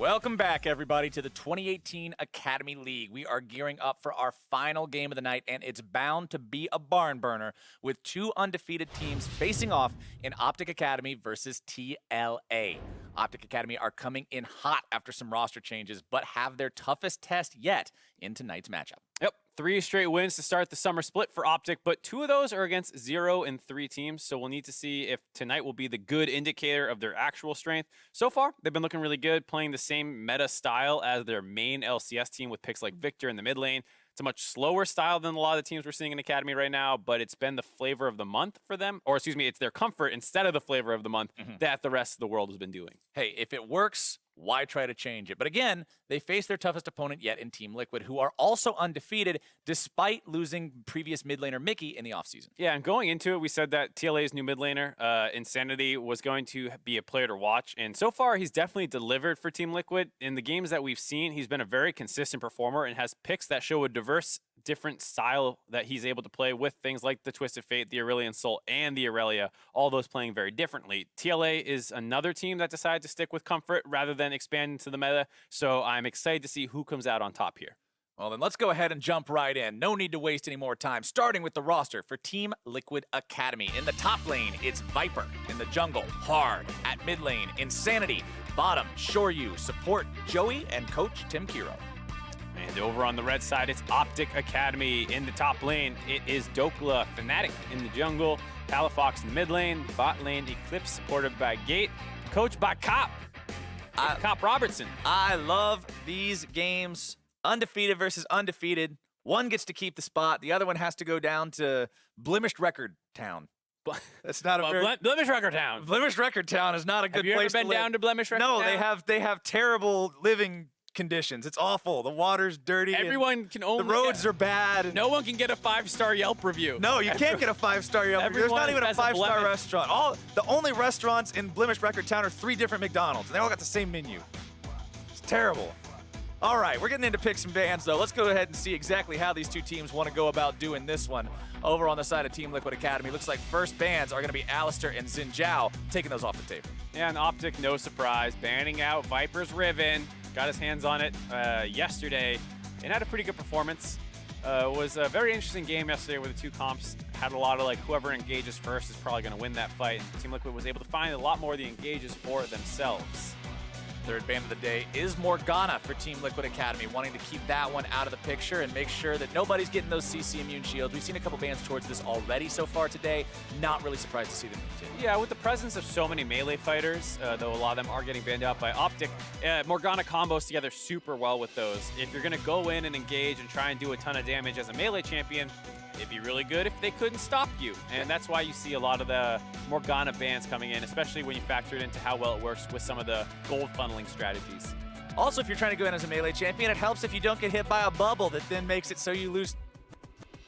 Welcome back, everybody, to the 2018 Academy League. We are gearing up for our final game of the night, and it's bound to be a barn burner with two undefeated teams facing off in OpTic Academy versus TLA. OpTic Academy are coming in hot after some roster changes, but have their toughest test yet in tonight's matchup. Yep, 3 straight wins to start the summer split for OpTic, but 2 of those are against 0 and 3 teams, so we'll need to see if tonight will be the good indicator of their actual strength. So far, they've been looking really good, playing the same meta style as their main LCS team with picks like FLICKR in the mid lane. It's a much slower style than a lot of the teams we're seeing in Academy right now, but it's been the flavor of the month for them, or excuse me, it's their comfort instead of the flavor of the month that the rest of the world has been doing. Hey, if it works, why try to change it? But again, they face their toughest opponent yet in Team Liquid, who are also undefeated despite losing previous mid laner Mickey in the offseason. Yeah, and going into it, we said that TLA's new mid laner, Insanity, was going to be a player to watch. And so far, he's definitely delivered for Team Liquid. In the games that we've seen, he's been a very consistent performer and has picks that show a diverse, different style that he's able to play with, things like the Twisted Fate, the Aurelion Soul, and the Aurelia, all those playing very differently. TLA is another team that decided to stick with comfort rather than expand into the meta, so I'm excited to see who comes out on top here. Well, then let's go ahead and jump right in. No need to waste any more time, starting with the roster for Team Liquid Academy. In the top lane, it's Viper. In the jungle, Hard. At mid lane, Insanity. Bottom, Shoryu. Support, Joey and Coach Tim Kiro. And over on the red side, it's OpTic Academy. In the top lane, it is Dokla, Fnatic in the jungle, Palafox in the mid lane, bot lane, Eclipse supported by Gate, coached by Cop Robertson. I love these games. Undefeated versus undefeated. One gets to keep the spot. The other one has to go down to Blemished Record Town. That's not a very... Blemish Record Town. Blemished Record Town is not a good place to live. Have you ever been down to Blemish Record Town? No, they have terrible living conditions. It's awful. The water's dirty. Everyone can only... The roads are bad. No one can get a 5-star Yelp review. No, you can't get a 5-star Yelp review. There's not even a 5-star restaurant. The only restaurants in Blemished Record Town are 3 different McDonald's, and they all got the same menu. It's terrible. All right, we're getting into picks and bans, though. Let's go ahead and see exactly how these two teams want to go about doing this one. Over on the side of Team Liquid Academy, looks like first bans are going to be Alistair and Xin Zhao, taking those off the table. Yeah, and OpTic, no surprise, banning out Viper's Riven. Got his hands on it yesterday and had a pretty good performance. It was a very interesting game yesterday where the two comps had a lot of like whoever engages first is probably going to win that fight. And Team Liquid was able to find a lot more of the engages for themselves. Third ban of the day is Morgana for Team Liquid Academy, wanting to keep that one out of the picture and make sure that nobody's getting those CC immune shields. We've seen a couple bans towards this already so far today. Not really surprised to see them continue. Yeah, with the presence of so many melee fighters, though a lot of them are getting banned out by OpTic, Morgana combos together super well with those. If you're going to go in and engage and try and do a ton of damage as a melee champion, it'd be really good if they couldn't stop you. And that's why you see a lot of the Morgana bans coming in, especially when you factor it into how well it works with some of the gold funneling strategies. Also, if you're trying to go in as a melee champion, it helps if you don't get hit by a bubble that then makes it so you lose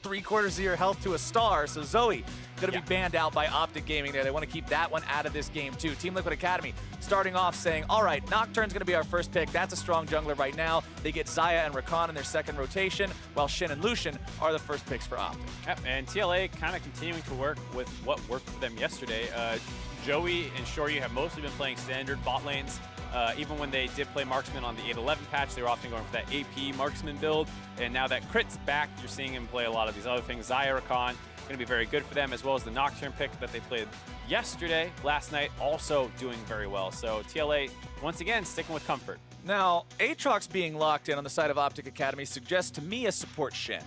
3/4 of your health to a star. So Zoe going to be banned out by OpTic Gaming there. They want to keep that one out of this game too. Team Liquid Academy starting off saying, all right, Nocturne's going to be our first pick. That's a strong jungler right now. They get Xayah and Rakan in their second rotation, while Shin and Lucian are the first picks for OpTic. Yep, and TLA kind of continuing to work with what worked for them yesterday. Joey and Shoryu have mostly been playing standard bot lanes. Even when they did play Marksman on the 8-11 patch, they were often going for that AP Marksman build. And now that Crit's back, you're seeing him play a lot of these other things. Xayah, Rakan, going to be very good for them, as well as the Nocturne pick that they played last night, also doing very well. So TLA, once again, sticking with comfort. Now, Aatrox being locked in on the side of OpTic Academy suggests to me a support Shin.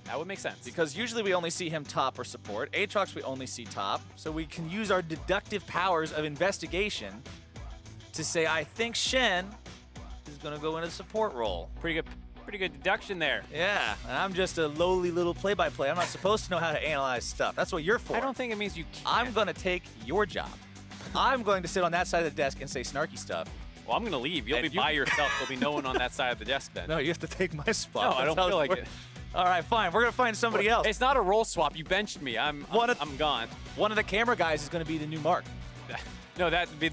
That would make sense. Because usually we only see him top or support. Aatrox we only see top, so we can use our deductive powers of investigation to say, I think Shen is going to go into the support role. Pretty good deduction there. Yeah, and I'm just a lowly little play-by-play. I'm not supposed to know how to analyze stuff. That's what you're for. I don't think it means you can't. I'm going to take your job. I'm going to sit on that side of the desk and say snarky stuff. Well, I'm going to leave. You'll be by yourself. There'll be no one on that side of the desk then. No, you have to take my spot. No, I don't feel like it. All right, fine. We're going to find somebody else. It's not a role swap. You benched me. I'm gone. One of the camera guys is going to be the new Mark. No, they'll be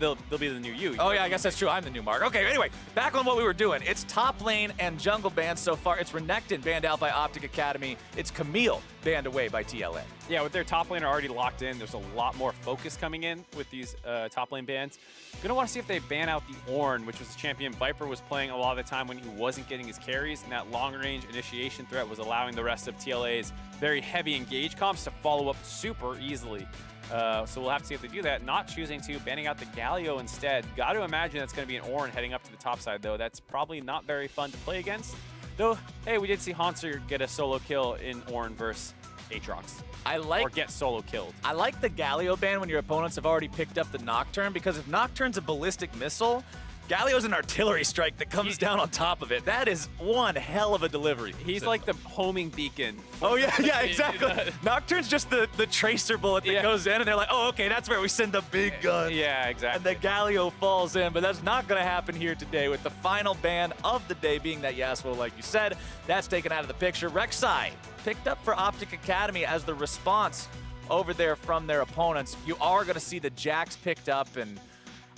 the new you. Oh, yeah, I guess that's true. I'm the new Mark. Okay, anyway, back on what we were doing. It's top lane and jungle banned so far. It's Renekton banned out by OpTic Academy. It's Camille banned away by TLA. Yeah, with their top laner already locked in, there's a lot more focus coming in with these top lane bans. Gonna want to see if they ban out the Ornn, which was a champion Viper was playing a lot of the time when he wasn't getting his carries, and that long-range initiation threat was allowing the rest of TLA's very heavy engage comps to follow up super easily. So we'll have to see if they do that. Not choosing to, banning out the Galio instead. Got to imagine that's going to be an Ornn heading up to the top side, though. That's probably not very fun to play against. Though, hey, we did see Hanser get a solo kill in Ornn versus Aatrox. Or get solo killed. I like the Galio ban when your opponents have already picked up the Nocturne, because if Nocturne's a ballistic missile, Galio's an artillery strike that comes down on top of it. That is one hell of a delivery. He's like the homing beacon. Oh, yeah, exactly. Nocturne's just the tracer bullet that goes in, and they're like, oh, okay, that's where we send the big gun. Yeah, exactly. And the Galio falls in, but that's not going to happen here today, with the final ban of the day being that Yasuo, like you said. That's taken out of the picture. Rek'Sai picked up for OpTic Academy as the response over there from their opponents. You are going to see the Jax picked up, and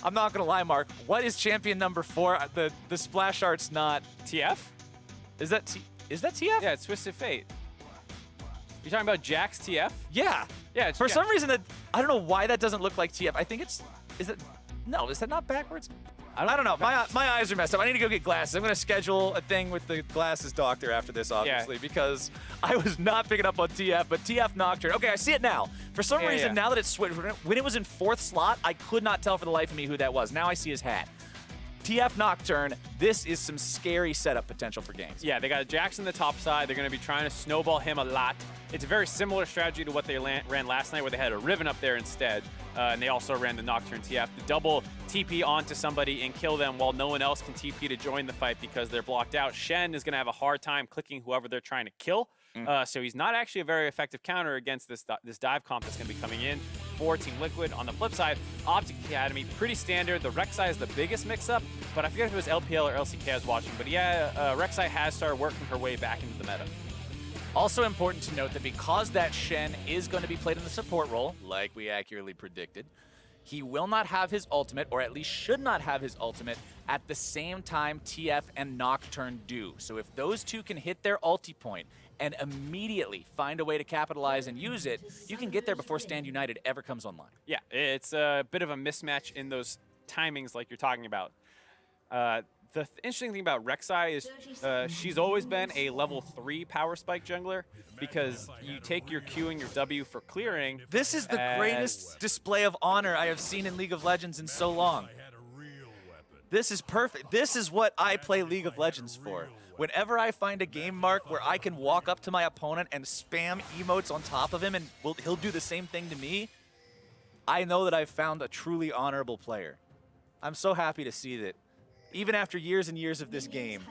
I'm not going to lie, Mark. What is champion number 4? The splash art's not... TF? Is that TF? Yeah, it's Twisted Fate. You're talking about Jax TF? Yeah. Yeah, it's For some reason, I don't know why that doesn't look like TF. I think it's... Is that not backwards? I don't know. My eyes are messed up. I need to go get glasses. I'm going to schedule a thing with the glasses doctor after this, obviously, because I was not picking up on TF, but TF Nocturne. Okay, I see it now. For some reason, now that it's switched, when it was in 4th slot, I could not tell for the life of me who that was. Now I see his hat. TF Nocturne, this is some scary setup potential for games. Yeah, they got Jax on the top side. They're going to be trying to snowball him a lot. It's a very similar strategy to what they ran last night, where they had a Riven up there instead. And they also ran the Nocturne TF, the double TP onto somebody and kill them while no one else can TP to join the fight because they're blocked out. Shen is going to have a hard time clicking whoever they're trying to kill. So he's not actually a very effective counter against this dive comp that's going to be coming in for Team Liquid. On the flip side, OpTic Academy, pretty standard. The Rek'Sai is the biggest mix-up, but I forget if it was LPL or LCK I was watching. But yeah, Rek'Sai has started working her way back into the meta. Also important to note that because that Shen is going to be played in the support role, like we accurately predicted, he will not have his ultimate, or at least should not have his ultimate, at the same time TF and Nocturne do. So if those two can hit their ulti point and immediately find a way to capitalize and use it, you can get there before Stand United ever comes online. Yeah, it's a bit of a mismatch in those timings like you're talking about. The interesting thing about Rek'Sai is she's always been a level 3 power spike jungler, because you take your Q and your W for clearing. This is the greatest display of honor I have seen in League of Legends in so long. This is perfect. This is what I play League of Legends for. Whenever I find a game, Mark, where I can walk up to my opponent and spam emotes on top of him and he'll do the same thing to me, I know that I've found a truly honorable player. I'm so happy to see that even after years and years of this game,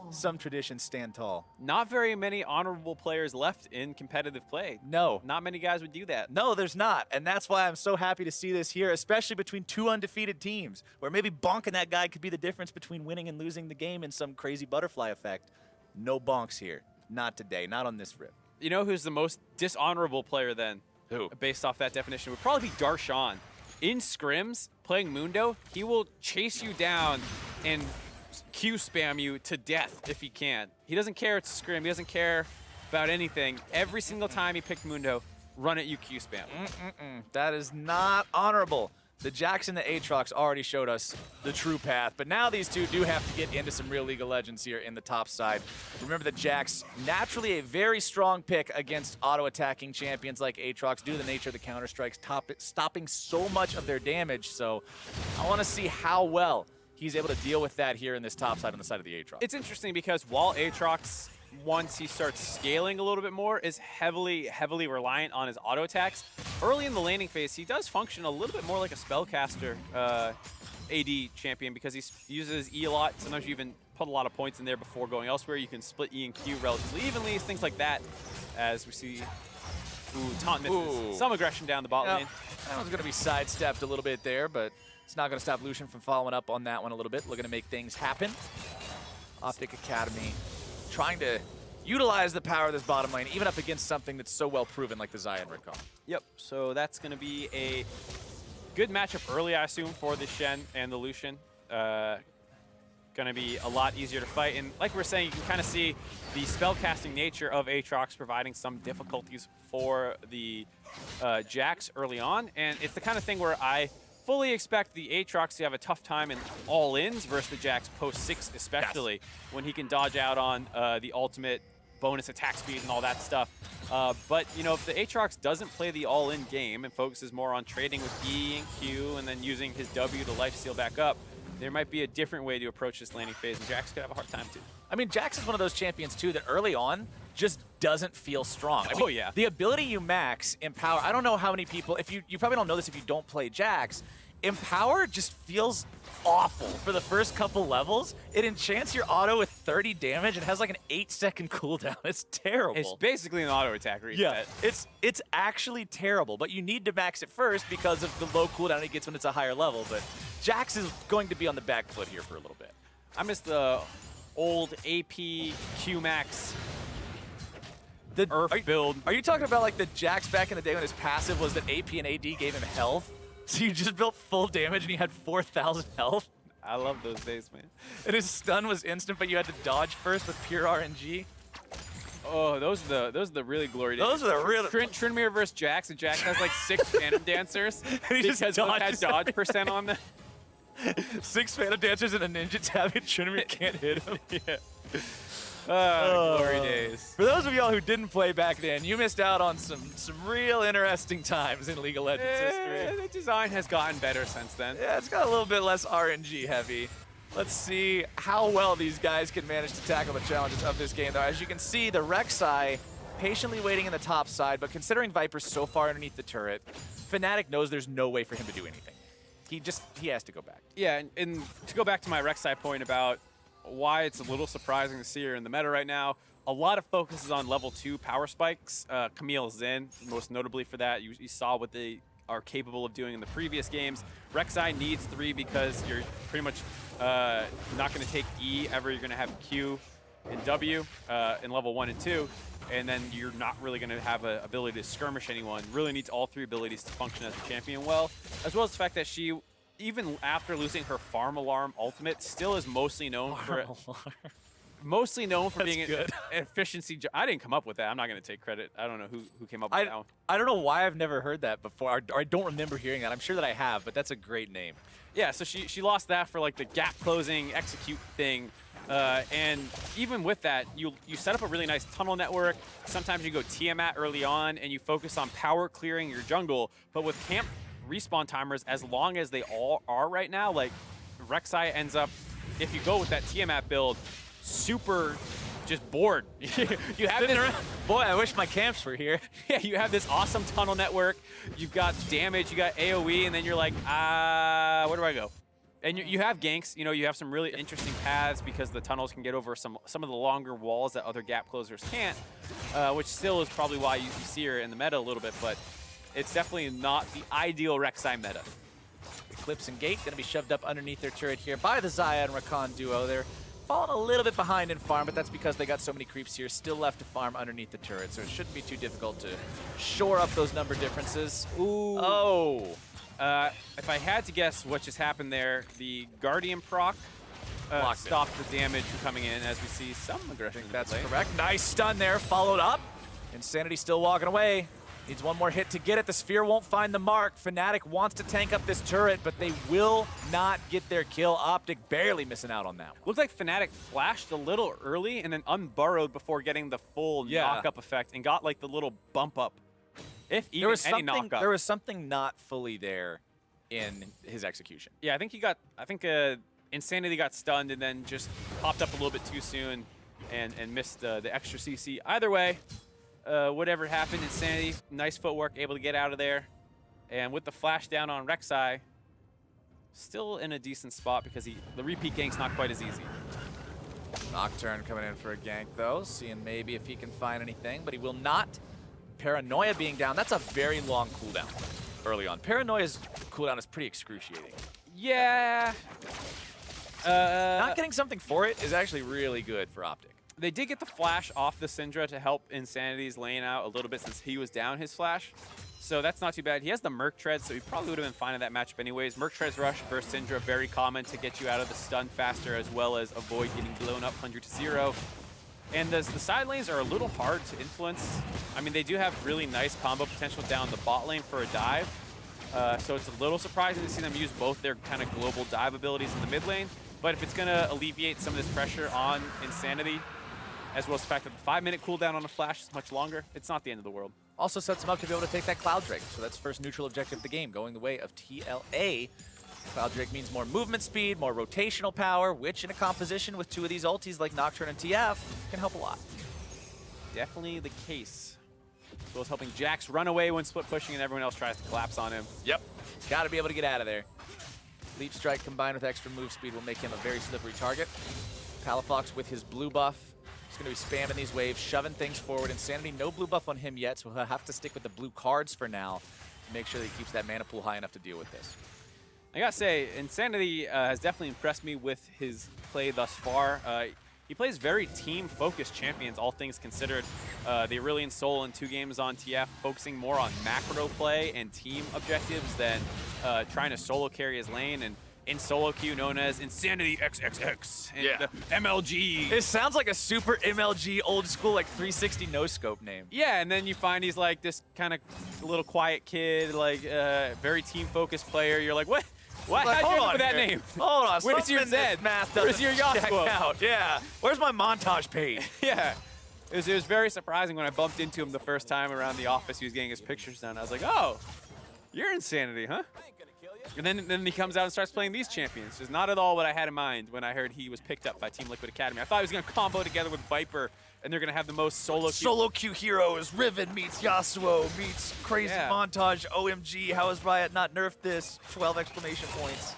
some traditions stand tall. Not very many honorable players left in competitive play. No. Not many guys would do that. No, there's not. And that's why I'm so happy to see this here, especially between two undefeated teams, where maybe bonking that guy could be the difference between winning and losing the game in some crazy butterfly effect. No bonks here. Not today. Not on this rip. You know who's the most dishonorable player then? Who? Based off that definition would probably be Darshan. In scrims, playing Mundo, he will chase you down and Q spam you to death if he can. He doesn't care it's a scrim. He doesn't care about anything. Every single time he picked Mundo, run at you Q spam. That is not honorable. The Jax and the Aatrox already showed us the true path, but now these two do have to get into some real League of Legends here in the top side. Remember that Jax, naturally a very strong pick against auto-attacking champions like Aatrox due to the nature of the counter-strikes, stopping so much of their damage, so I want to see how well he's able to deal with that here in this top side on the side of the Aatrox. It's interesting because while Aatrox, once he starts scaling a little bit more, is heavily reliant on his auto attacks. Early in the laning phase, he does function a little bit more like a spellcaster AD champion because he uses E a lot. Sometimes you even put a lot of points in there before going elsewhere. You can split E and Q relatively evenly, things like that. As we see, taunt misses. Some aggression down the bot lane. That one's going to be sidestepped a little bit there, but it's not going to stop Lucian from following up on that one a little bit. Looking to make things happen. OpTic Academy trying to utilize the power of this bottom lane, even up against something that's so well proven like the Xayah recall. Yep, so that's going to be a Good matchup early, I assume, for the Shen and the Lucian. Going to be a lot easier to fight. And like we're saying, you can kind of see the spellcasting nature of Aatrox providing some difficulties for the Jax early on. And it's the kind of thing where I fully expect the Aatrox to have a tough time in all-ins versus the Jax post-6 especially, when he can dodge out on the ultimate bonus attack speed and all that stuff. But, you know, if the Aatrox doesn't play the all-in game and focuses more on trading with E and Q and then using his W to lifesteal back up, there might be a different way to approach this laning phase, and Jax could have a hard time too. I mean, Jax is one of those champions too that early on just doesn't feel strong. I mean, yeah. The ability you max in Power, I don't know how many people, if you probably don't know this if you don't play Jax, Empower just feels awful for the first couple levels. It enchants your auto with 30 damage and has like an 8-second cooldown. It's terrible. It's basically an auto attack reset. Yeah, it's actually terrible, but you need to max it first because of the low cooldown it gets when it's a higher level. But Jax is going to be on the back foot here for a little bit. I miss the old AP Q-Max build. Are you talking about like the Jax back in the day when his passive was that AP and AD gave him health? So you just built full damage and he had 4,000 health? I love those days, man. And his stun was instant, but you had to dodge first with pure RNG? Oh, those are the really glory days. Those are the real... Tryndamere versus Jax, and Jax has like 6 Phantom Dancers and he because just both had dodge percent on them. 6 Phantom Dancers and a Ninja Tab, and Tryndamere can't hit him. Yeah. Glory days. For those of y'all who didn't play back then, you missed out on some real interesting times in League of Legends history. The design has gotten better since then. Yeah, it's got a little bit less RNG heavy. Let's see how well these guys can manage to tackle the challenges of this game, though. As you can see, the Rek'Sai patiently waiting in the top side, but considering Viper's so far underneath the turret, Fnatic knows there's no way for him to do anything. He has to go back. Yeah, and to go back to my Rek'Sai point about why it's a little surprising to see her in the meta right now, a lot of focus is on level 2 power spikes. Camille Zen, most notably for that. You saw what they are capable of doing in the previous games. Rek'Sai needs 3 because you're pretty much not going to take E ever. You're going to have Q and W in level 1 and 2. And then you're not really going to have an ability to skirmish anyone. Really needs all 3 abilities to function as a champion well, as well as the fact that she, even after losing her Farm Alarm ultimate, still is mostly known for being an efficiency. I didn't come up with that. I'm not going to take credit. I don't know who came up with that one. I don't know why I've never heard that before, or I don't remember hearing that. I'm sure that I have, but that's a great name. Yeah, so she lost that for like the gap closing execute thing. And even with that, you set up a really nice tunnel network. Sometimes you go Tiamat early on and you focus on power clearing your jungle, but with camp respawn timers, as long as they all are right now, like Rek'Sai ends up, if you go with that Tiamat build, super just bored. You have this, boy, I wish my camps were here. Yeah, you have this awesome tunnel network, you've got damage, you got AoE, and then you're like, where do I go? And you have ganks, you have some really interesting paths because the tunnels can get over some of the longer walls that other gap closers can't, which still is probably why you see her in the meta a little bit, but it's definitely not the ideal Rek'Sai meta. Eclipse and Gate going to be shoved up underneath their turret here by the Xayah and Rakan duo. They're falling a little bit behind in farm, but that's because they got so many creeps here still left to farm underneath the turret, so it shouldn't be too difficult to shore up those number differences. Ooh. Oh. If I had to guess what just happened there, the Guardian proc stopped the damage from coming in, as we see some aggression. That's correct. Nice stun there, followed up. Insanity still walking away. Needs one more hit to get it. The Sphere won't find the mark. Fnatic wants to tank up this turret, but they will not get their kill. OpTic barely missing out on that one. Looked like Fnatic flashed a little early and then unburrowed before getting the full knock-up effect and got like the little bump up. If even any knock-up. There was something not fully there in his execution. Yeah, I think Insanity got stunned and then just popped up a little bit too soon and missed the extra CC. Either way, whatever happened, Insanity, nice footwork, able to get out of there. And with the flash down on Rek'Sai, still in a decent spot because the repeat gank's not quite as easy. Nocturne coming in for a gank though, seeing maybe if he can find anything, but he will not. Paranoia being down, that's a very long cooldown early on. Paranoia's cooldown is pretty excruciating. Yeah. Not getting something for it is actually really good for OpTic. They did get the flash off the Syndra to help Insanity's lane out a little bit since he was down his flash. So that's not too bad. He has the Merc Tread, so he probably would have been fine in that matchup anyways. Merc Tread's rush versus Syndra, very common to get you out of the stun faster as well as avoid getting blown up 100-0. And the side lanes are a little hard to influence. I mean, they do have really nice combo potential down the bot lane for a dive. So it's a little surprising to see them use both their kind of global dive abilities in the mid lane. But if it's going to alleviate some of this pressure on Insanity, as well as the fact that the 5-minute cooldown on a flash is much longer, it's not the end of the world. Also sets him up to be able to take that Cloud Drake. So that's first neutral objective of the game, going the way of TLA. Cloud Drake means more movement speed, more rotational power, which in a composition with two of these ultis like Nocturne and TF can help a lot. Definitely the case. As well as helping Jax run away when split pushing and everyone else tries to collapse on him. Yep. Got to be able to get out of there. Leap Strike combined with extra move speed will make him a very slippery target. Palafox with his blue buff. He's going to be spamming these waves, shoving things forward. Insanity, no blue buff on him yet, so he'll have to stick with the blue cards for now to make sure that he keeps that mana pool high enough to deal with this. I gotta say, Insanity has definitely impressed me with his play thus far. He plays very team-focused champions, all things considered. The Aurelion Soul in 2 games on TF, focusing more on macro play and team objectives than trying to solo carry his lane. And in solo queue known as Insanity XXX and Yeah. the MLG. It sounds like a super MLG old school like 360 no scope name. Yeah, and then you find he's like this kind of little quiet kid, like very team-focused player. You're like, what? What? Like, How'd you hold end up on with that here. name? Hold on. Where's your something in Zed? this math Where's your doesn't check Yasuo? out. Yeah. Where's my montage page? Yeah. It was very surprising when I bumped into him the first time around the office. He was getting his pictures done. I was like, oh, you're Insanity, huh? And then he comes out and starts playing these champions. Just not at all what I had in mind when I heard he was picked up by Team Liquid Academy. I thought he was going to combo together with Viper, and they're going to have the most solo queue heroes. Riven meets Yasuo meets crazy Yeah. montage. OMG, how has Riot not nerfed this? 12 exclamation points.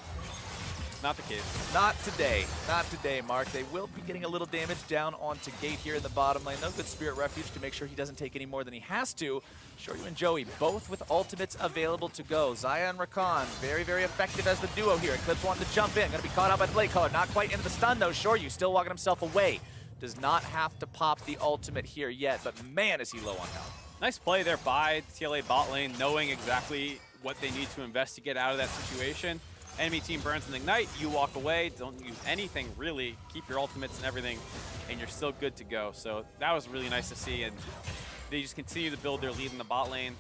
Not the case. Not today. Not today, Mark. They will be getting a little damage down onto Gate here in the bottom lane. No good Spirit Refuge to make sure he doesn't take any more than he has to. Shoryu and Joey, both with ultimates available to go. Xayah and Rakan, very, very effective as the duo here. Eclipse wanting to jump in. Going to be caught out by the Blade Color. Not quite into the stun, though. Shoryu still walking himself away. Does not have to pop the ultimate here yet, but man, is he low on health. Nice play there by TLA bot lane, knowing exactly what they need to invest to get out of that situation. Enemy team burns an Ignite, you walk away, don't use anything really, keep your ultimates and everything, and you're still good to go. So that was really nice to see, and they just continue to build their lead in the bot lane.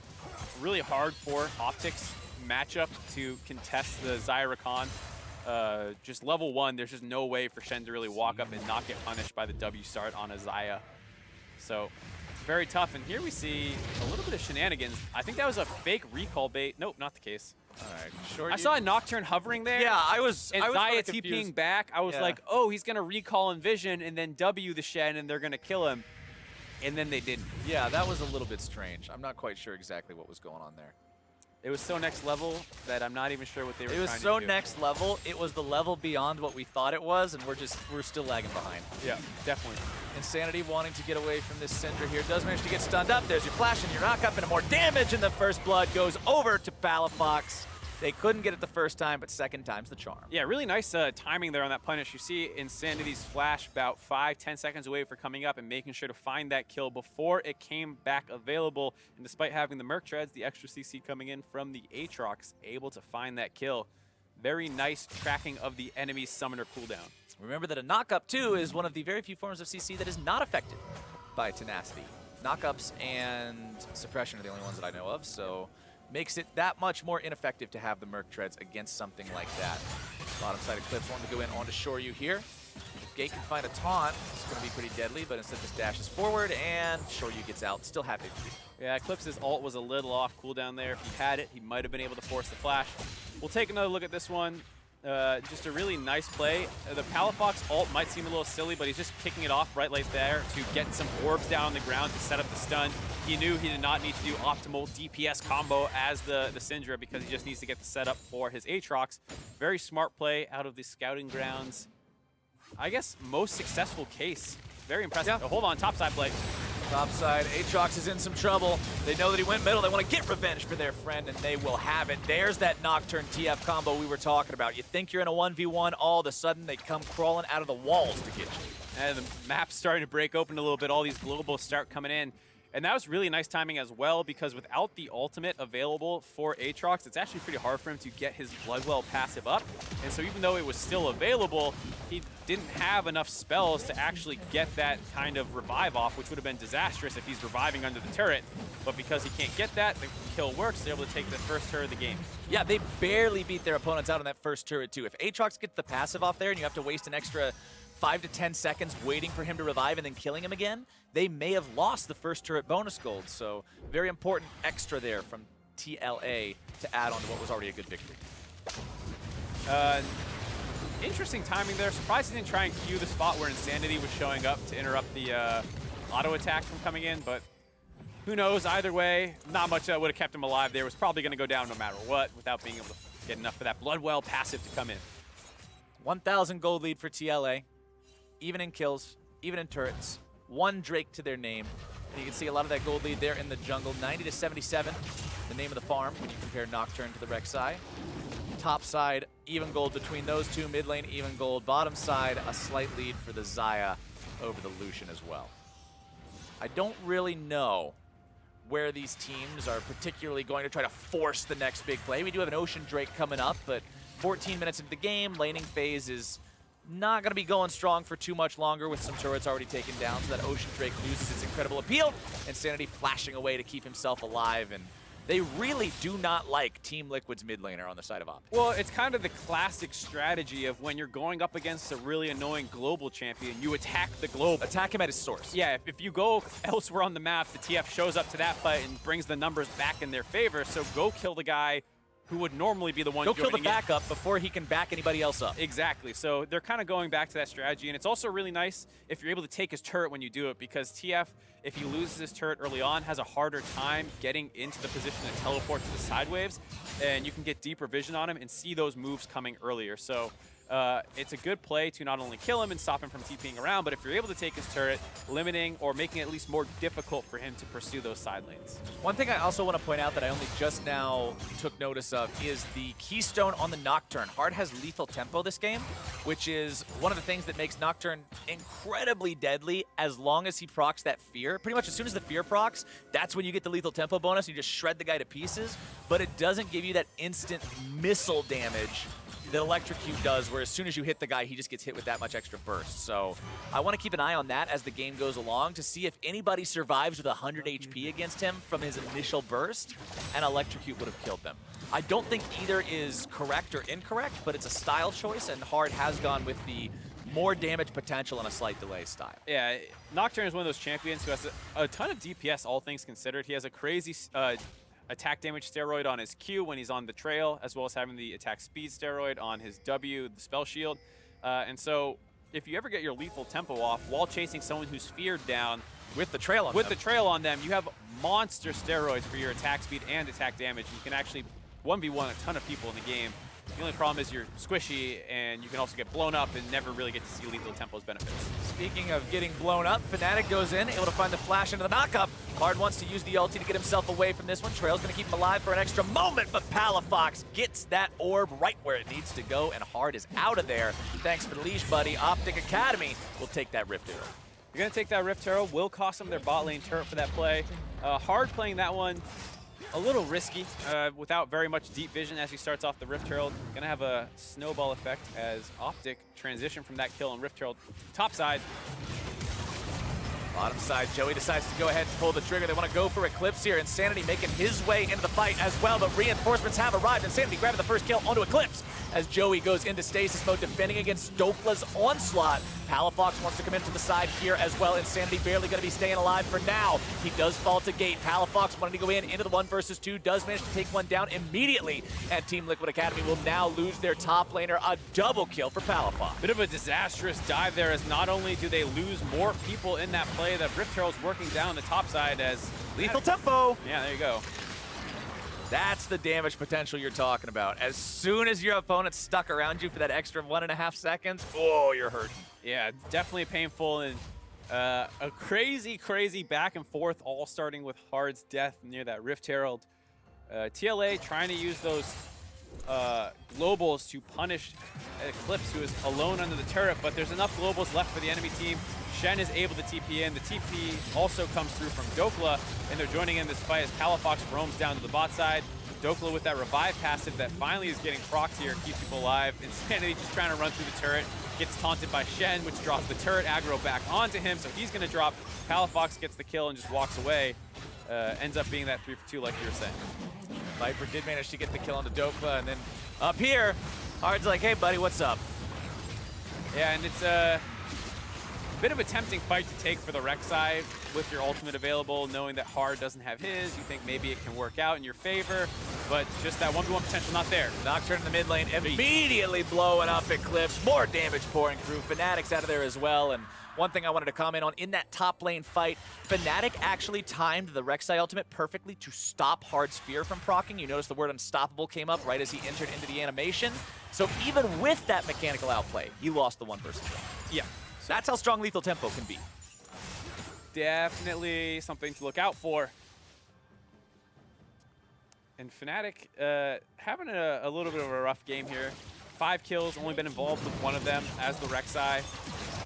Really hard for OpTic's matchup to contest the Xayah Rakan. Just level 1, there's just no way for Shen to really walk up and not get punished by the W start on a Xayah. So very tough, and here we see a little bit of shenanigans. I think that was a fake recall bait. Nope, not the case. All right, Shoryu. I saw a Nocturne hovering there. Yeah, I was Xayah kinda TPing back. I was like, oh, he's going to recall Envision and then W the Shen and they're going to kill him. And then they didn't. Yeah, that was a little bit strange. I'm not quite sure exactly what was going on there. It was so next level that I'm not even sure what they were trying to do. It was so next level. It was the level beyond what we thought it was, and we're still lagging behind. Yeah, definitely. Insanity wanting to get away from this Syndra here. Does manage to get stunned up. There's your flash and your knock-up, and more damage, and the first blood goes over to Palafox. They couldn't get it the first time, but second time's the charm. Yeah, really nice timing there on that punish. You see Insanity's flash about 5-10 seconds away for coming up and making sure to find that kill before it came back available. And despite having the Merc Treads, the extra CC coming in from the Aatrox, able to find that kill. Very nice tracking of the enemy's summoner cooldown. Remember that a knock-up, too, is one of the very few forms of CC that is not affected by Tenacity. Knock-ups and Suppression are the only ones that I know of, so makes it that much more ineffective to have the Merc Treads against something like that. Bottom side Eclipse wanting to go in onto Shoryu here. If Gate can find a taunt, it's going to be pretty deadly, but instead just dashes forward, and Shoryu gets out. Still happy to see. Yeah, Eclipse's ult was a little off cooldown there. If he had it, he might have been able to force the flash. We'll take another look at this one. Just a really nice play. The Palafox ult might seem a little silly, but he's just kicking it off right there to get some orbs down on the ground to set up the stun. He knew he did not need to do optimal DPS combo as the Syndra because he just needs to get the setup for his Aatrox. Very smart play out of the scouting grounds. I guess most successful case. Very impressive. Yeah. Oh, hold on, topside play. Top side, Aatrox is in some trouble. They know that he went middle. They want to get revenge for their friend, and they will have it. There's that Nocturne TF combo we were talking about. You think you're in a 1v1, all of a sudden they come crawling out of the walls to get you. And the map's starting to break open a little bit. All these globals start coming in. And that was really nice timing as well, because without the ultimate available for Aatrox, it's actually pretty hard for him to get his Bloodwell passive up. And so even though it was still available, he didn't have enough spells to actually get that kind of revive off, which would have been disastrous if he's reviving under the turret. But because he can't get that, the kill works. They're able to take the first turret of the game. Yeah, they barely beat their opponents out on that first turret, too. If Aatrox gets the passive off there and you have to waste an extra 5 to 10 seconds waiting for him to revive and then killing him again, they may have lost the first turret bonus gold. So very important extra there from TLA to add on to what was already a good victory. Interesting timing there. Surprised he didn't try and cue the spot where Insanity was showing up to interrupt the auto attack from coming in, but who knows? Either way, not much that would have kept him alive there. Was probably going to go down no matter what without being able to get enough for that Bloodwell passive to come in. 1,000 gold lead for TLA. Even in kills, even in turrets. 1 Drake to their name. And you can see a lot of that gold lead there in the jungle. 90 to 77, the name of the farm when you compare Nocturne to the Rek'Sai. Top side, even gold between those two. Mid lane, even gold. Bottom side, a slight lead for the Xayah over the Lucian as well. I don't really know where these teams are particularly going to try to force the next big play. We do have an Ocean Drake coming up, but 14 minutes into the game, laning phase is not going to be going strong for too much longer with some turrets already taken down, so that Ocean Drake loses its incredible appeal. Insanity flashing away to keep himself alive, and they really do not like Team Liquid's mid laner on the side of OpTic. Well, it's kind of the classic strategy of when you're going up against a really annoying global champion, you attack the global. Attack him at his source. Yeah, if you go elsewhere on the map, the TF shows up to that fight and brings the numbers back in their favor, so go kill the guy who would normally be the one Go kill the joining backup before he can back anybody else up. Exactly. So they're kind of going back to that strategy, and it's also really nice if you're able to take his turret when you do it, because TF, if he loses his turret early on, has a harder time getting into the position to teleport to the side waves, and you can get deeper vision on him and see those moves coming earlier. So it's a good play to not only kill him and stop him from TPing around, but if you're able to take his turret, limiting or making it at least more difficult for him to pursue those side lanes. One thing I also want to point out that I only just now took notice of is the keystone on the Nocturne. Hard has lethal tempo this game, which is one of the things that makes Nocturne incredibly deadly as long as he procs that fear. Pretty much as soon as the fear procs, that's when you get the lethal tempo bonus. You just shred the guy to pieces, but it doesn't give you that instant missile damage that Electrocute does, where as soon as you hit the guy, he just gets hit with that much extra burst. So I want to keep an eye on that as the game goes along to see if anybody survives with 100 HP against him from his initial burst, and Electrocute would have killed them. I don't think either is correct or incorrect, but it's a style choice, and Hard has gone with the more damage potential and a slight delay style. Yeah, Nocturne is one of those champions who has a ton of DPS, all things considered. He has a crazy attack damage steroid on his Q when he's on the trail, as well as having the attack speed steroid on his W, the spell shield. And so if you ever get your lethal tempo off while chasing someone who's feared down with the trail on them, you have monster steroids for your attack speed and attack damage. You can actually 1v1 a ton of people in the game. The only problem is you're squishy, and you can also get blown up and never really get to see lethal tempo's benefits. Speaking of getting blown up, Fnatic goes in, able to find the flash into the knockup. Hard wants to use the ulti to get himself away from this one. Trail's going to keep him alive for an extra moment, but Palafox gets that orb right where it needs to go, and Hard is out of there. Thanks for the leash, buddy. OpTic Academy will take that Rift Arrow. You're going to take that Rift Arrow. Will cost them their bot lane turret for that play. Hard playing that one. A little risky, without very much deep vision as he starts off the Rift Herald. Gonna have a snowball effect as OpTic transition from that kill on Rift Herald. Top side. Bottom side, Joey decides to go ahead and pull the trigger. They want to go for Eclipse here. Insanity making his way into the fight as well, but reinforcements have arrived. Insanity grabbing the first kill onto Eclipse as Joey goes into stasis mode, defending against Stokla's onslaught. Palafox wants to come into the side here as well. Insanity barely going to be staying alive for now. He does fall to gate. Palafox wanting to go in into the 1 versus 2, does manage to take one down immediately, and Team Liquid Academy will now lose their top laner. A double kill for Palafox. Bit of a disastrous dive there, as not only do they lose more people in that play, that Rift Herald's working down the top side as lethal tempo. Yeah, there you go. That's the damage potential you're talking about. As soon as your opponent's stuck around you for that extra 1.5 seconds, oh, you're hurting. Yeah, definitely painful, and a crazy, crazy back and forth, all starting with Hard's death near that Rift Herald. TLA trying to use those globals to punish Eclipse, who is alone under the turret, but there's enough globals left for the enemy team. Shen is able to TP in. The TP also comes through from Dokla, and they're joining in this fight as Palafox roams down to the bot side. Dokla with that revive passive that finally is getting procced here, keeps people alive. Insanity just trying to run through the turret, gets taunted by Shen, which drops the turret aggro back onto him, so he's gonna drop. Palafox gets the kill and just walks away. Ends up being that 3 for 2 like you were saying. Viper did manage to get the kill on the Dokla, and then up here, Hard's like, hey buddy, what's up? Yeah, and it's a bit of a tempting fight to take for the Rek'Sai with your ultimate available, knowing that Hard doesn't have his. You think maybe it can work out in your favor, but just that 1v1 potential not there. Nocturne in the mid lane, immediately blowing up Eclipse. More damage pouring through. Fnatic's out of there as well. And one thing I wanted to comment on, in that top lane fight, Fnatic actually timed the Rek'Sai ultimate perfectly to stop Hard's fear from proccing. You notice the word unstoppable came up right as he entered into the animation. So even with that mechanical outplay, he lost the one person. Yeah. That's how strong lethal tempo can be. Definitely something to look out for. And Fnatic having a little bit of a rough game here. 5 kills, only been involved with one of them as the Rek'Sai.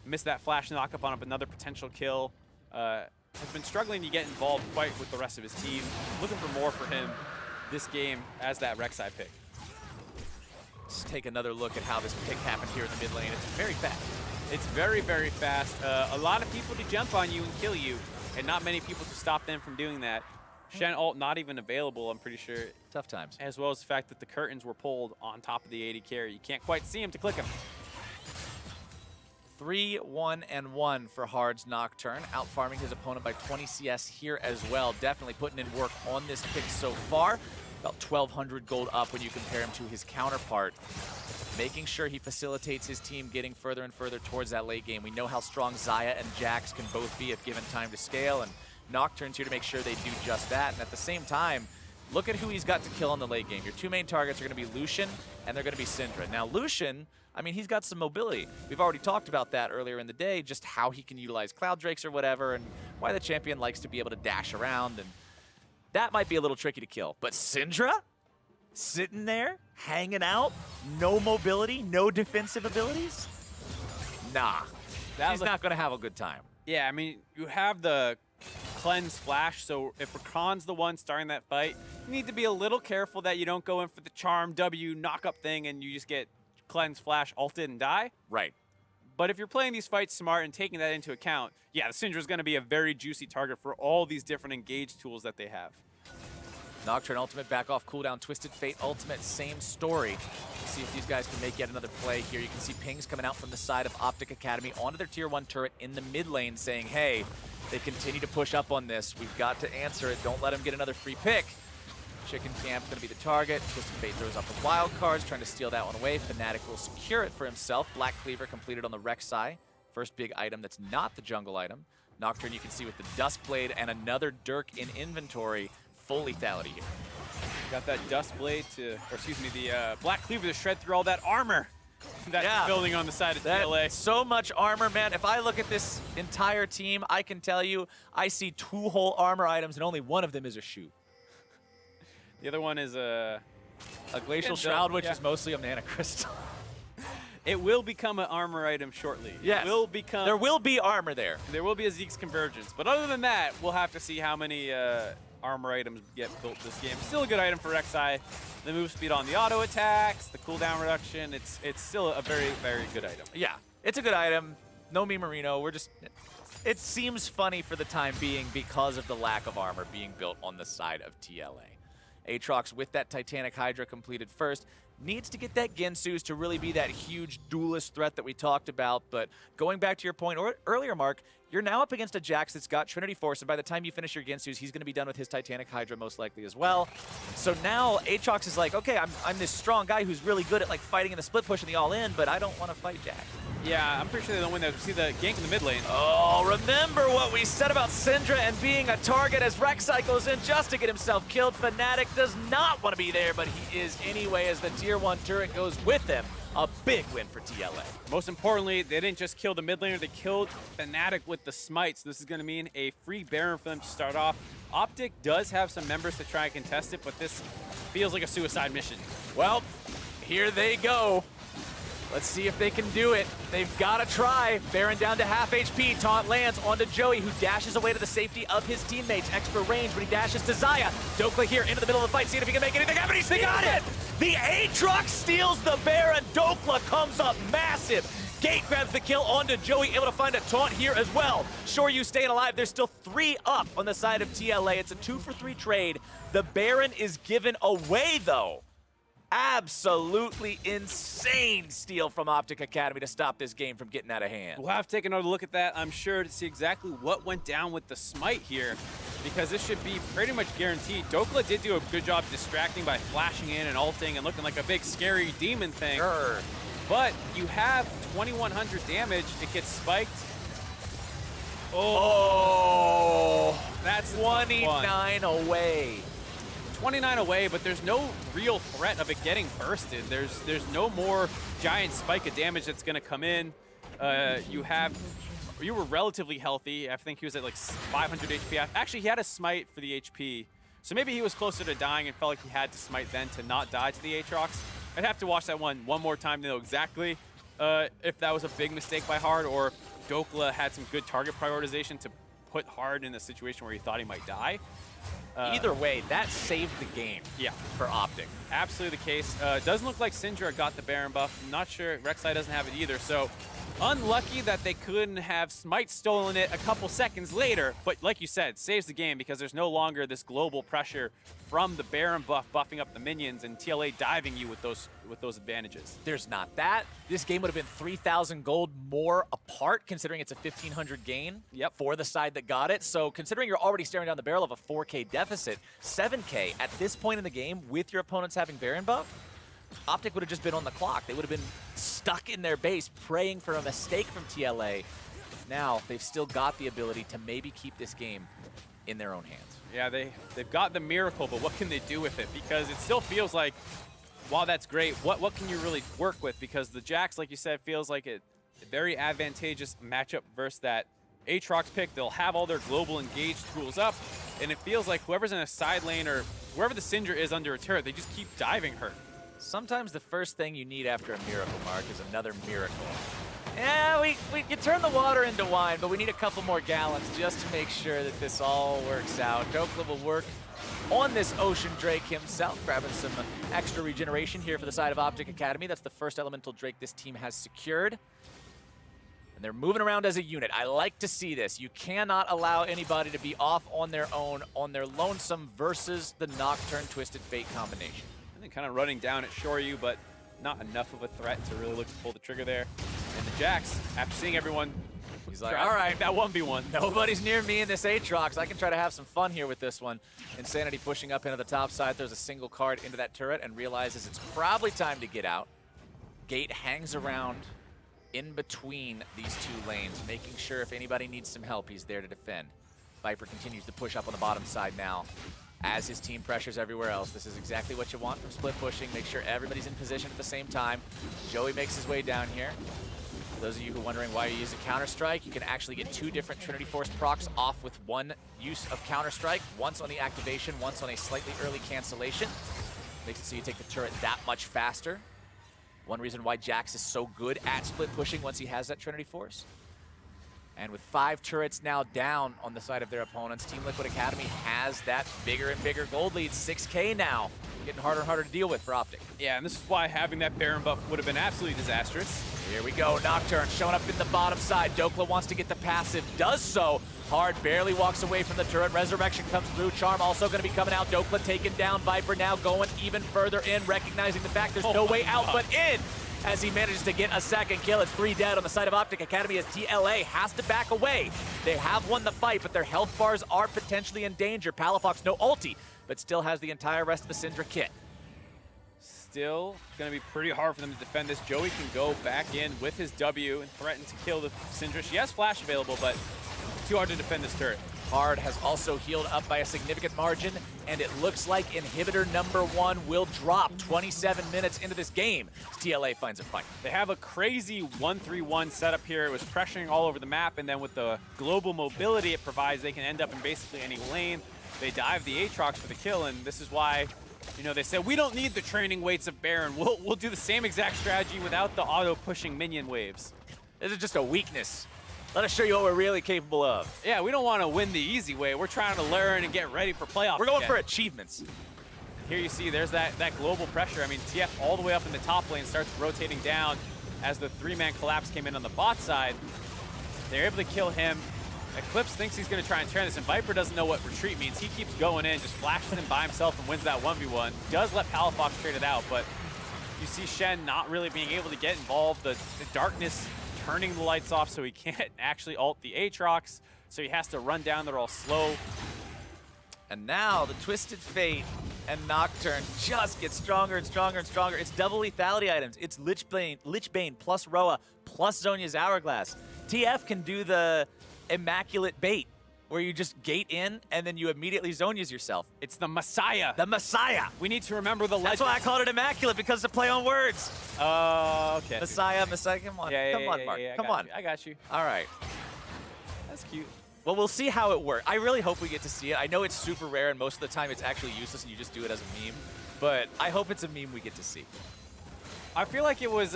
Missed that flash knock-up on another potential kill. Has been struggling to get involved quite with the rest of his team. Looking for more for him this game as that Rek'Sai pick. Let's take another look at how this pick happened here in the mid lane. It's very fast. It's very, very fast. A lot of people to jump on you and kill you, and not many people to stop them from doing that. Shen ult not even available, I'm pretty sure. Tough times. As well as the fact that the curtains were pulled on top of the AD carry. You can't quite see him to click him. 3-1-1 for Hard's Nocturne, out-farming his opponent by 20 CS here as well. Definitely putting in work on this pick so far. About 1,200 gold up when you compare him to his counterpart. Making sure he facilitates his team getting further and further towards that late game. We know how strong Xayah and Jax can both be if given time to scale, and Nocturne's here to make sure they do just that. And at the same time, look at who he's got to kill in the late game. Your two main targets are going to be Lucian and they're going to be Syndra. Now Lucian, I mean, he's got some mobility. We've already talked about that earlier in the day, just how he can utilize Cloud Drakes or whatever, and why the champion likes to be able to dash around, and that might be a little tricky to kill. But Syndra? Sitting there, hanging out, no mobility, no defensive abilities? Nah, he's not going to have a good time. Yeah, I mean, you have the cleanse flash, so if Rakan's the one starting that fight, you need to be a little careful that you don't go in for the charm W knock-up thing and you just get cleanse flash ulted and die. Right. But if you're playing these fights smart and taking that into account, yeah, the Syndra's going to be a very juicy target for all these different engage tools that they have. Nocturne ultimate, back off cooldown. Twisted Fate ultimate, same story. Let's see if these guys can make yet another play here. You can see pings coming out from the side of OpTic Academy onto their tier 1 turret in the mid lane saying, hey, they continue to push up on this. We've got to answer it. Don't let them get another free pick. Chicken Camp going to be the target. Twisted Fate throws up the wild cards, trying to steal that one away. Fnatic will secure it for himself. Black Cleaver completed on the Rek'Sai. First big item that's not the jungle item. Nocturne you can see with the Duskblade and another Dirk in inventory. Full lethality here. Got that Duskblade to, or excuse me, the Black Cleaver to shred through all that armor that's building on the side of TLA. So much armor, man. If I look at this entire team, I can tell you I see 2 whole armor items and only one of them is a shoe. The other one is a Glacial Shroud, which is mostly a mana crystal. It will become an armor item shortly. Yes. Will become. There will be armor there. There will be a Zeke's Convergence. But other than that, we'll have to see how many armor items get built this game. Still a good item for Rek'Sai. The move speed on the auto attacks, the cooldown reduction. It's still a very, very good item. Yeah, it's a good item. No me Marino. We're just. It seems funny for the time being because of the lack of armor being built on the side of TLA. Aatrox with that Titanic Hydra completed first. Needs to get that Gensu's to really be that huge duelist threat that we talked about. But going back to your point earlier, Mark, you're now up against a Jax that's got Trinity Force, and by the time you finish your Gensu's, he's going to be done with his Titanic Hydra most likely as well. So now Aatrox is like, okay, I'm this strong guy who's really good at like fighting in the split push and the all-in, but I don't want to fight Jax. Yeah, I'm pretty sure they don't win that. We see the gank in the mid lane. Oh, remember what we said about Syndra and being a target as Rek'Sai goes in just to get himself killed. Fnatic does not want to be there, but he is anyway as the tier 1 turret goes with him A big win for TLA. Most importantly, they didn't just kill the mid laner, they killed Fnatic with the smite. So this is going to mean a free Baron for them to start off. OpTic does have some members to try and contest it, but this feels like a suicide mission. Well, here they go. Let's see if they can do it. They've got to try. Baron down to half HP. Taunt lands onto Joey, who dashes away to the safety of his teammates. Extra range when he dashes to Zaya. Dokla here into the middle of the fight, seeing if he can make anything happen. They got it! The Aatrox steals the Baron. Dokla comes up massive. Gate grabs the kill onto Joey, able to find a taunt here as well. Shoryu staying alive. There's still 3 up on the side of TLA. It's a 2-for-3 trade. The Baron is given away, though. Absolutely insane steal from OpTic Academy to stop this game from getting out of hand. We'll have to take another look at that, I'm sure, to see exactly what went down with the smite here, because this should be pretty much guaranteed. Dokla did do a good job distracting by flashing in and ulting and looking like a big scary demon thing. Sure. But you have 2,100 damage. It gets spiked. Oh, that's 29 away. 29 away, but there's no real threat of it getting bursted. There's no more giant spike of damage that's going to come in. You were relatively healthy. I think he was at like 500 HP. Actually, he had a smite for the HP, so maybe he was closer to dying and felt like he had to smite then to not die to the Aatrox. I'd have to watch that one more time to know exactly if that was a big mistake by Hard, or if Dokla had some good target prioritization to put Hard in a situation where he thought he might die. Either way, that saved the game for OpTic. Absolutely the case. Doesn't look like Syndra got the Baron buff. I'm not sure. Rek'Sai doesn't have it either. So unlucky that they couldn't have Smite stolen it a couple seconds later. But like you said, saves the game because there's no longer this global pressure from the Baron buff buffing up the minions and TLA diving you with those advantages. There's not that. This game would have been 3,000 gold more apart, considering it's a 1,500 gain for the side that got it. So considering you're already staring down the barrel of a 4K deficit, 7K at this point in the game with your opponents having Baron buff, OpTic would have just been on the clock. They would have been stuck in their base praying for a mistake from TLA. Now they've still got the ability to maybe keep this game in their own hands. Yeah, they've got the miracle, but what can they do with it? Because it still feels like, while that's great, what can you really work with? Because the Jax, like you said, feels like a very advantageous matchup versus that Aatrox pick. They'll have all their global engage tools up, and it feels like whoever's in a side lane or wherever the Syndra is under a turret, they just keep diving her. Sometimes the first thing you need after a miracle, Mark, is another miracle. Yeah, we can turn the water into wine, but we need a couple more gallons just to make sure that this all works out. Dokla will work on this Ocean Drake himself, grabbing some extra regeneration here for the side of OpTic Academy. That's the first Elemental Drake this team has secured. And they're moving around as a unit. I like to see this. You cannot allow anybody to be off on their own, on their lonesome versus the Nocturne Twisted Fate combination. And then kind of running down at Shoryu, but not enough of a threat to really look to pull the trigger there. And the Jax, after seeing everyone, he's like, all right, that 1v1. Nobody's near me in this Aatrox. I can try to have some fun here with this one. Insanity pushing up into the top side. There's a single card into that turret and realizes it's probably time to get out. Gate hangs around in between these two lanes, making sure if anybody needs some help, he's there to defend. Viper continues to push up on the bottom side now as his team pressures everywhere else. This is exactly what you want from split pushing. Make sure everybody's in position at the same time. Joey makes his way down here. For those of you who are wondering why you use a Counter-Strike, you can actually get 2 different Trinity Force procs off with one use of Counter-Strike, once on the activation, once on a slightly early cancellation. Makes it so you take the turret that much faster. One reason why Jax is so good at split pushing once he has that Trinity Force. And with 5 turrets now down on the side of their opponents, Team Liquid Academy has that bigger and bigger gold lead. 6K now, getting harder and harder to deal with for OpTic. Yeah, and this is why having that Baron buff would have been absolutely disastrous. Here we go, Nocturne showing up in the bottom side. Dokla wants to get the passive, does so. Hard barely walks away from the turret. Resurrection comes through. Charm also going to be coming out. Dokla taken down. Viper now going even further in, recognizing the fact there's no way out but in. As he manages to get a second kill. It's 3 dead on the side of OpTic Academy as TLA has to back away. They have won the fight, but their health bars are potentially in danger. Palafox, no ulti, but still has the entire rest of the Syndra kit. Still going to be pretty hard for them to defend this. Joey can go back in with his W and threaten to kill the Syndra. She has flash available, but too hard to defend this turret. hard, has also healed up by a significant margin, and it looks like inhibitor #1 will drop 27 minutes into this game as TLA finds a fight. They have a crazy 1-3-1 setup here. It was pressuring all over the map, and then with the global mobility it provides, they can end up in basically any lane. They dive the Aatrox for the kill, and this is why, you know, they said, we don't need the training weights of Baron. We'll do the same exact strategy without the auto-pushing minion waves. This is just a weakness. Let us show you what we're really capable of. Yeah, we don't want to win the easy way. We're trying to learn and get ready for playoffs. We're going again. for achievements. Here you see there's that global pressure. I mean, TF all the way up in the top lane starts rotating down as the 3-man collapse came in on the bot side. They're able to kill him. Eclipse thinks he's going to try and turn this, and Viper doesn't know what retreat means. He keeps going in, just flashes him by himself and wins that 1v1. Does let Palafox trade it out, but you see Shen not really being able to get involved. The darkness turning the lights off so he can't actually ult the Aatrox, so he has to run down. They're all slow. And now the Twisted Fate and Nocturne just get stronger and stronger and stronger. It's double lethality items. It's Lichbane plus Roa plus Zhonya's Hourglass. TF can do the immaculate bait where you just gate in and then you immediately Zhonya's yourself. It's the Messiah. The Messiah. We need to remember the legend. That's why I called it immaculate, because of play on words. Okay. Messiah. Come on. Come on, Mark. Come on. I got you. All right. That's cute. Well, we'll see how it works. I really hope we get to see it. I know it's super rare, and most of the time it's actually useless, and you just do it as a meme. But I hope it's a meme we get to see. I feel like it was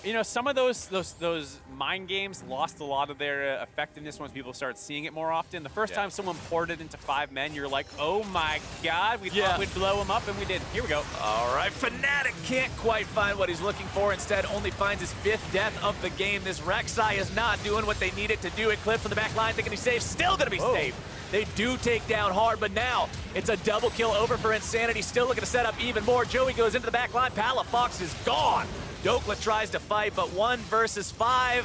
you know, some of those mind games lost a lot of their effectiveness once people started seeing it more often. The first time someone ported into 5 men, you're like, oh my god, we thought we'd blow him up, and we did. Here we go. All right, Fnatic can't quite find what he's looking for. Instead, only finds his 5th death of the game. This Rek'Sai is not doing what they need it to do. Eclipse on the back line, thinking he's safe. Still gonna be safe. They do take down hard, but now it's a double kill over for Insanity. Still looking to set up even more. Joey goes into the back line. Palafox is gone. Dokla tries to fight, but 1 versus 5.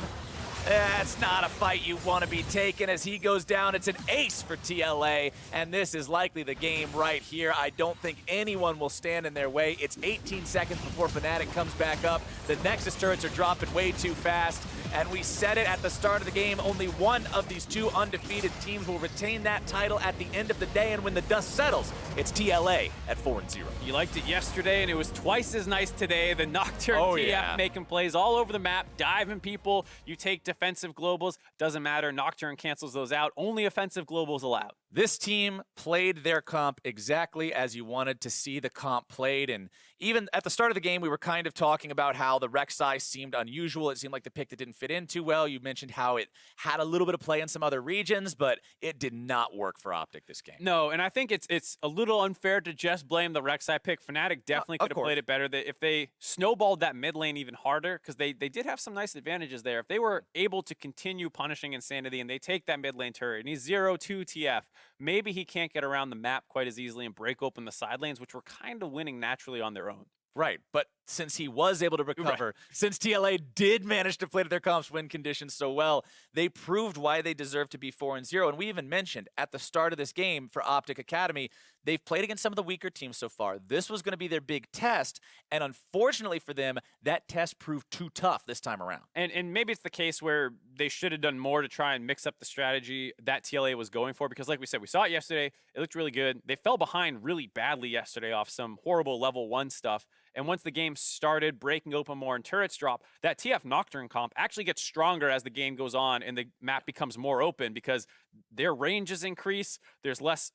That's not a fight you want to be taking. As he goes down, it's an ace for TLA, and this is likely the game right here. I don't think anyone will stand in their way. It's 18 seconds before Fnatic comes back up. The Nexus turrets are dropping way too fast, and we said it at the start of the game. Only one of these 2 undefeated teams will retain that title at the end of the day, and when the dust settles, it's TLA at 4-0. You liked it yesterday, and it was twice as nice today. The Nocturne TF making plays all over the map, diving people. You take defensive globals, doesn't matter. Nocturne cancels those out. Only offensive globals allowed. This team played their comp exactly as you wanted to see the comp played, and even at the start of the game, we were kind of talking about how the Rek'Sai seemed unusual. It seemed like the pick that didn't fit in too well. You mentioned how it had a little bit of play in some other regions, but it did not work for OpTic this game. No, and I think it's a little unfair to just blame the Rek'Sai pick. Fnatic definitely could have played it better. If they snowballed that mid lane even harder, because they did have some nice advantages there. If they were able to continue punishing Insanity and they take that mid lane turret and he's 0-2 TF, maybe he can't get around the map quite as easily and break open the side lanes, which were kind of winning naturally on their own. Right, but since he was able to recover, since TLA did manage to play to their comp's win conditions so well, they proved why they deserve to be 4-0. And we even mentioned at the start of this game for OpTic Academy, they've played against some of the weaker teams so far. This was going to be their big test, and unfortunately for them, that test proved too tough this time around. And maybe it's the case where they should have done more to try and mix up the strategy that TLA was going for, because like we said, we saw it yesterday. It looked really good. They fell behind really badly yesterday off some horrible level 1 stuff. And once the game started breaking open more and turrets drop, that TF Nocturne comp actually gets stronger as the game goes on and the map becomes more open because their ranges increase. There's less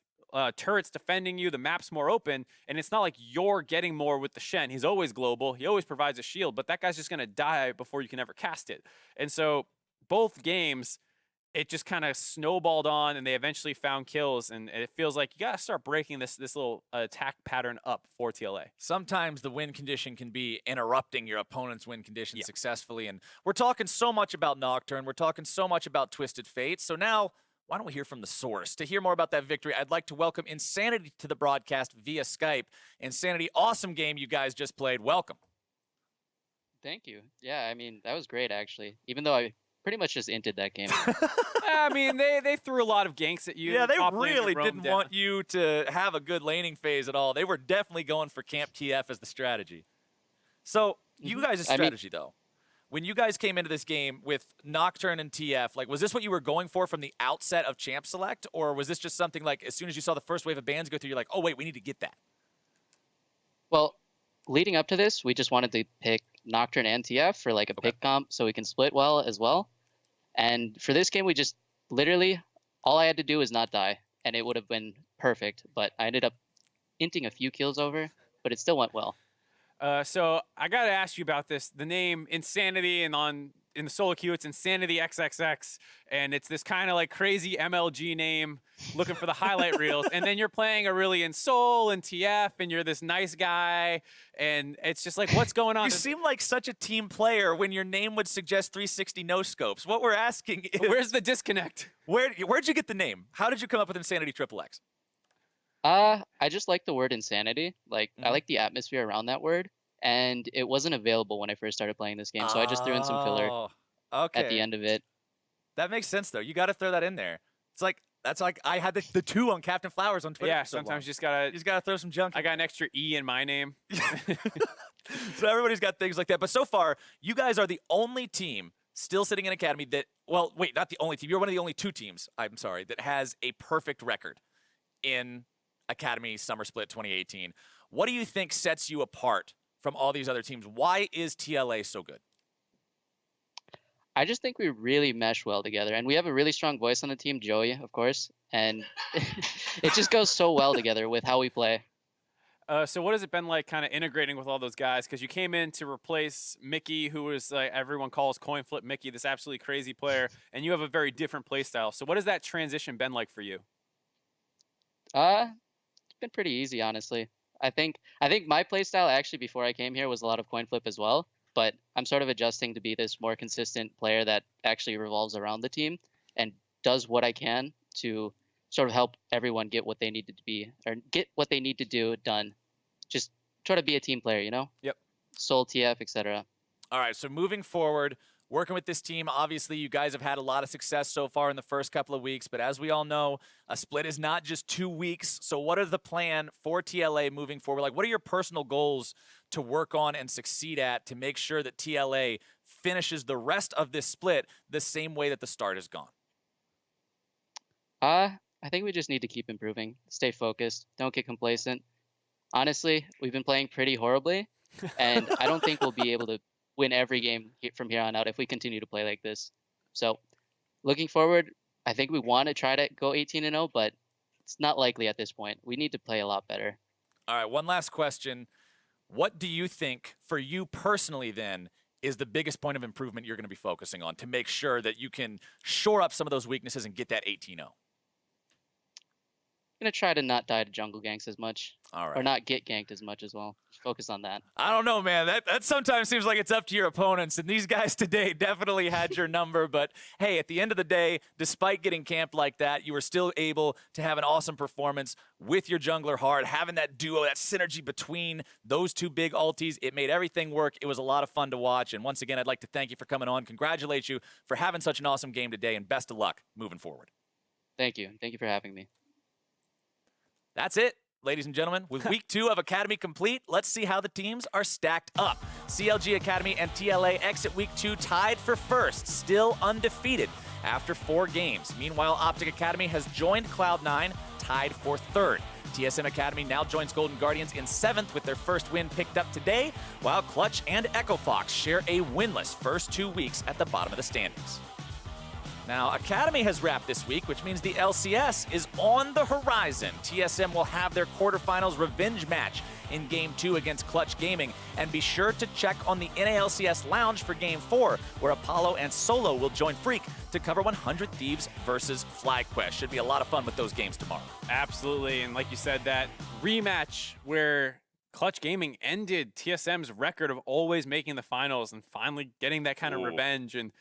turrets defending you. The map's more open. And it's not like you're getting more with the Shen. He's always global. He always provides a shield, but that guy's just going to die before you can ever cast it. And so both games, it just kind of snowballed on, and they eventually found kills, and it feels like you got to start breaking this little attack pattern up for TLA. Sometimes the win condition can be interrupting your opponent's win condition successfully, and we're talking so much about Nocturne, we're talking so much about Twisted Fate, so now why don't we hear from the source? To hear more about that victory, I'd like to welcome Insanity to the broadcast via Skype. Insanity, awesome game you guys just played. Welcome. Thank you. Yeah, I mean, that was great, actually, even though I pretty much just inted that game. I mean, they threw a lot of ganks at you. Yeah, they really didn't want you to have a good laning phase at all. They were definitely going for Camp TF as the strategy. So, you guys' strategy, though, when you guys came into this game with Nocturne and TF, like, was this what you were going for from the outset of Champ Select, or was this just something like as soon as you saw the first wave of bans go through, you're like, oh wait, we need to get that? Well, leading up to this, we just wanted to pick Nocturne and TF for like a pick comp so we can split well as well. And for this game, we just literally all I had to do was not die, and it would have been perfect. But I ended up inting a few kills over, but it still went well. So I got to ask you about this. The name Insanity, and in the solo queue, it's Insanity XXX, and it's this kind of like crazy MLG name looking for the highlight reels. And then you're playing Aurelion Sol and TF, and you're this nice guy, and it's just like, what's going on? You seem like such a team player when your name would suggest 360 no scopes. What we're asking is, where's the disconnect? Where'd you get the name? How did you come up with Insanity XXX? I just like the word insanity. Like I like the atmosphere around that word, and it wasn't available when I first started playing this game, so I just threw in some filler at the end of it. That makes sense though. You got to throw that in there. It's like that's like I had the 2 on Captain Flowers on Twitter. Yeah, for so sometimes long. you just gotta throw some junk. I got an extra E in my name. So everybody's got things like that. But so far, you guys are the only team still sitting in Academy that, well, wait, not the only team. You're one of the only 2 teams, I'm sorry, that has a perfect record in Academy Summer Split 2018. What do you think sets you apart from all these other teams? Why is TLA so good? I just think we really mesh well together, and we have a really strong voice on the team, Joey, of course, and it just goes so well together with how we play. So what has it been like kind of integrating with all those guys? Because you came in to replace Mickey, who is everyone calls Coin Flip Mickey, this absolutely crazy player, and you have a very different play style. So what has that transition been like for you? It's been pretty easy, honestly. I think my playstyle actually before I came here was a lot of coin flip as well, but I'm sort of adjusting to be this more consistent player that actually revolves around the team and does what I can to sort of help everyone get what they need to be or get what they need to do done. Just try to be a team player, you know? Yep. Soul, TF, etc. All right, so moving forward, working with this team, obviously you guys have had a lot of success so far in the first couple of weeks, but as we all know, a split is not just 2 weeks. So what is the plan for TLA moving forward? Like, what are your personal goals to work on and succeed at to make sure that TLA finishes the rest of this split the same way that the start has gone? I think we just need to keep improving, stay focused, don't get complacent. Honestly, we've been playing pretty horribly, and I don't think we'll be able to win every game from here on out if we continue to play like this. So looking forward, I think we want to try to go 18-0, but it's not likely at this point. We need to play a lot better. All right, one last question. What do you think, for you personally then, is the biggest point of improvement you're going to be focusing on to make sure that you can shore up some of those weaknesses and get that 18-0? I'm going to try to not die to jungle ganks as much. All right. Or not get ganked as much as well. Just focus on that. I don't know, man. That sometimes seems like it's up to your opponents, and these guys today definitely had your number. But, hey, at the end of the day, despite getting camped like that, you were still able to have an awesome performance with your jungler hard, having that duo, that synergy between those 2 big ultis. It made everything work. It was a lot of fun to watch. And once again, I'd like to thank you for coming on, congratulate you for having such an awesome game today, and best of luck moving forward. Thank you. Thank you for having me. That's it, ladies and gentlemen. With week 2 of Academy complete, let's see how the teams are stacked up. CLG Academy and TLA exit week 2 tied for first, still undefeated after 4 games. Meanwhile, OpTic Academy has joined Cloud9, tied for 3rd. TSM Academy now joins Golden Guardians in 7th with their first win picked up today, while Clutch and Echo Fox share a winless first 2 weeks at the bottom of the standings. Now, Academy has wrapped this week, which means the LCS is on the horizon. TSM will have their quarterfinals revenge match in Game 2 against Clutch Gaming. And be sure to check on the NALCS Lounge for Game 4, where Apollo and Solo will join Freak to cover 100 Thieves versus FlyQuest. Should be a lot of fun with those games tomorrow. Absolutely, and like you said, that rematch where Clutch Gaming ended TSM's record of always making the finals and finally getting that kind of revenge. And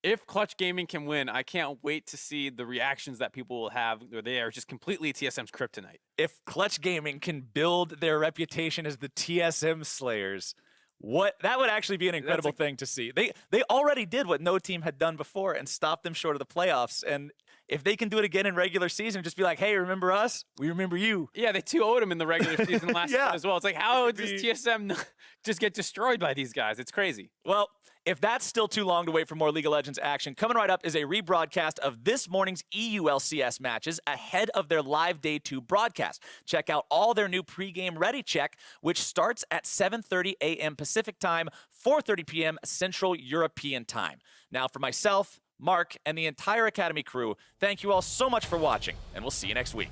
if Clutch Gaming can win, I can't wait to see the reactions that people will have where they are just completely TSM's kryptonite. If Clutch Gaming can build their reputation as the TSM Slayers, that would actually be an incredible thing to see. They already did what no team had done before and stopped them short of the playoffs. And if they can do it again in regular season, just be like, hey, remember us? We remember you. Yeah, they 2-0'd him in the regular season last Yeah. year as well. It's like, how does TSM just get destroyed by these guys? It's crazy. Well, if that's still too long to wait for more League of Legends action, coming right up is a rebroadcast of this morning's EULCS matches ahead of their live Day 2 broadcast. Check out all their new pregame ready check, which starts at 7:30 a.m. Pacific time, 4:30 p.m. Central European time. Now, for myself, Mark, and the entire Academy crew, thank you all so much for watching, and we'll see you next week.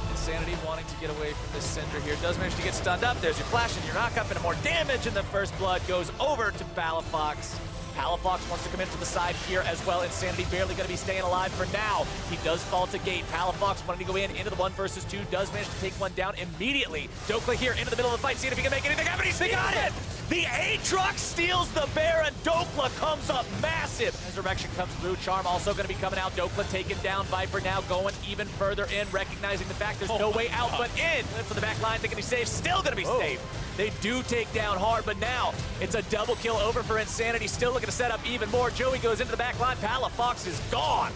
Insanity wanting to get away from this Syndra here. Does manage to get stunned up. There's your flash and your knock-up, and more damage, and the first blood goes over to Palafox. Palafox wants to come in from the side here as well. Insanity barely going to be staying alive for now. He does fall to gate. Palafox wanting to go in into the 1 versus 2. Does manage to take one down immediately. Dokla here into the middle of the fight, seeing if he can make anything happen. He got it! The Aatrox steals the Baron. Dokla comes up massive. Resurrection comes through. Charm also going to be coming out. Dokla taken down. Viper now going even further in, recognizing the fact there's no way out but in. For the back line, thinking he's safe. Still going to be safe. They do take down hard, but now it's a double kill over for Insanity. Still looking to set up even more. Joey goes into the back line. Palafox is gone.